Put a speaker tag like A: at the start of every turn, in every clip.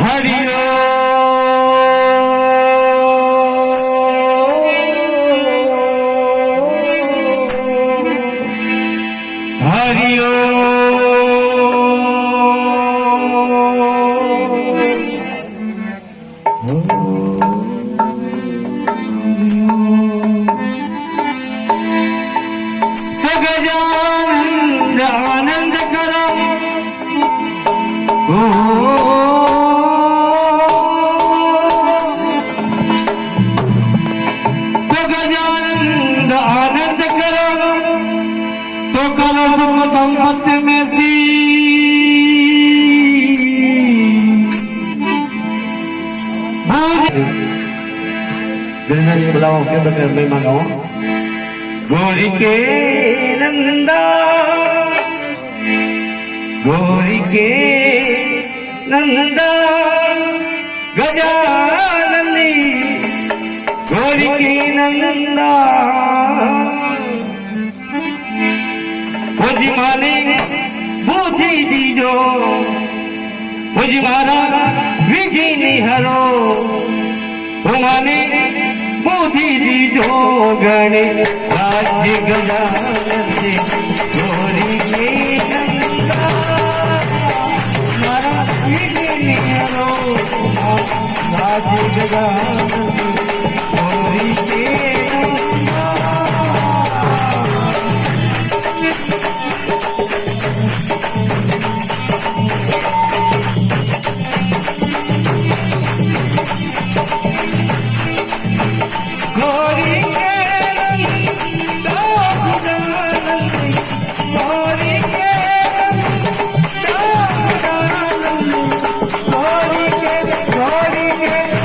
A: हरि गजानंद आनंद करो तो गजानंद आनंद करो तो करो सुख संपत्ति में सी
B: ये बुलाओ के बगैर में मानो
A: गोरी के नंदा गोरी के नंदा गजानंदी गोरी के नंदा मुझी माने बूझी दीजो मुझी मारा विघी निहरो माने बूझी दीजो गणे राज्य गजानंदी गोरी के नंदा मारा विघी निहरो राज्य गजानंदी गोरी के नंदा गोरी के नंदा गजानंदी गोरी के नंदा गजानंदी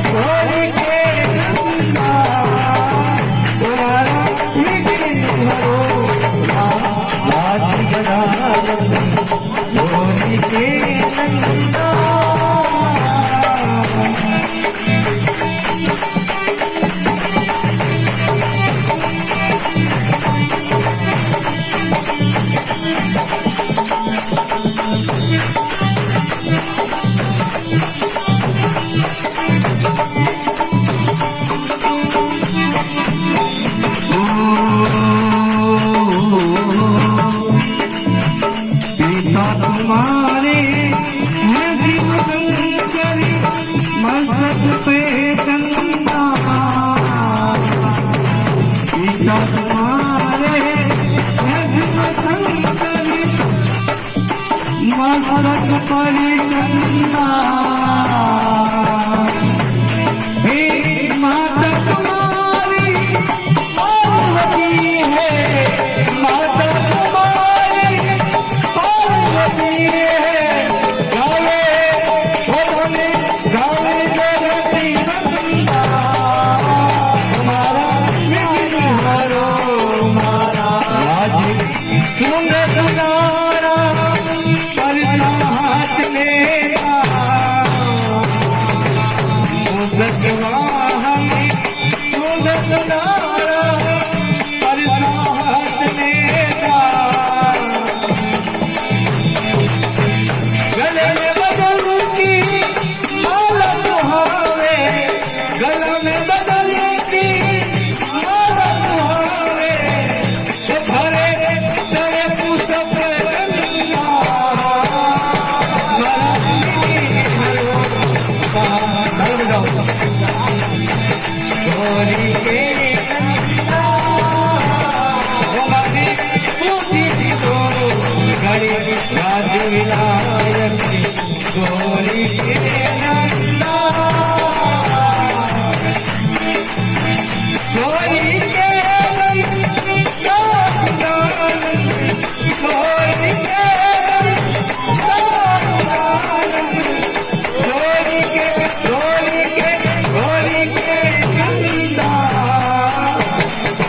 A: गोरी के नंदा तुम्हारा विघी निहरो राज्य गजानंदी गोरी के नंदा पिता तुम्हारे मैं जीव संकरी मस्तक पे चंदा पिता तुम्हारे मैं जीव संकरी मस्तक पर चंदा हे माता तुम्हारी पार्वती है माता तुम्हारी पार्वती है गावे भोले गावे जगती नंदा तुम्हारा विघ्न हरो मारा राज्य सुंदर सुनारा परिता हाथ लेता मुदत वाहनी सुंदर सुनारा परिता हाथ लेता गले में बदल की माला सुहावे गले में बदल की माला सुहावे भरे तेरे पुष्प गंगा मारा गोरी के नंदा हमारी बूझी दो गणी राज विनायक गोरी के नंदा गोरी के नंदा गोरी के गोरी के नंदा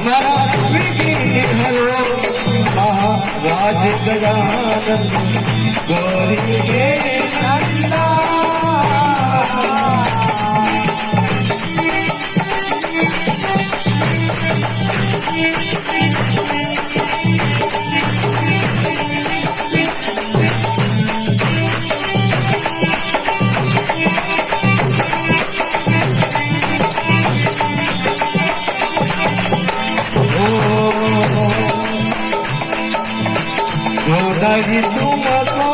A: मारा विघी निहरो महाराज गजानंदी गोरी के नंदा सोदरी तुमको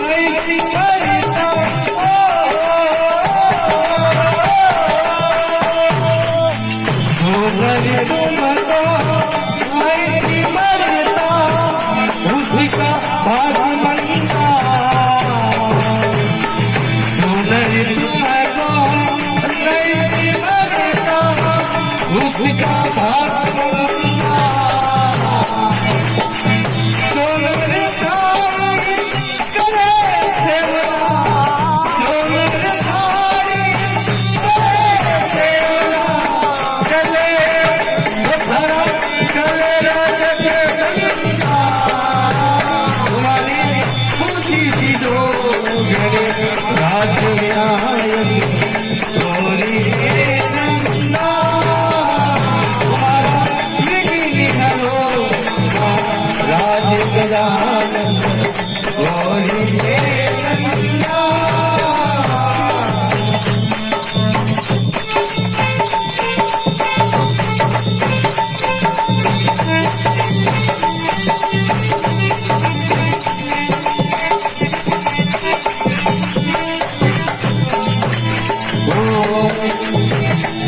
A: नहीं करता सोदरी तुमको नहीं मरता उसका भाग मंदा सोदरी तुमको नहीं मरता उसका भाग मंदा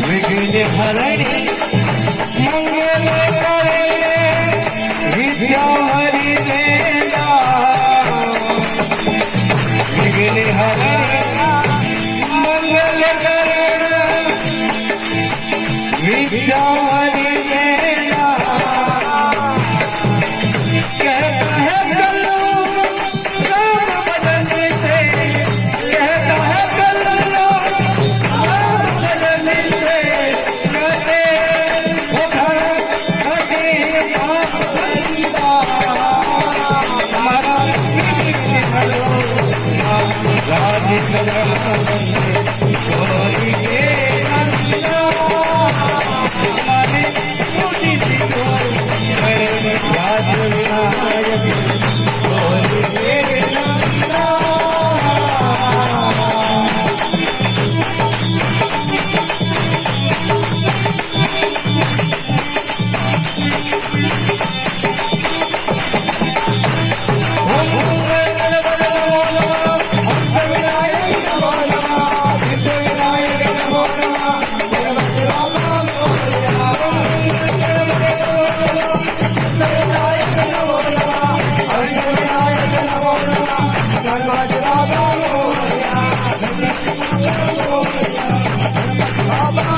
A: विघ्न हरणे मंगल करणे विद्या हरि देना विघ्न हरणे मंगल करणे विद्या हरि देना कहता है कल्लू राम भजन से कहता है कल्लू Baba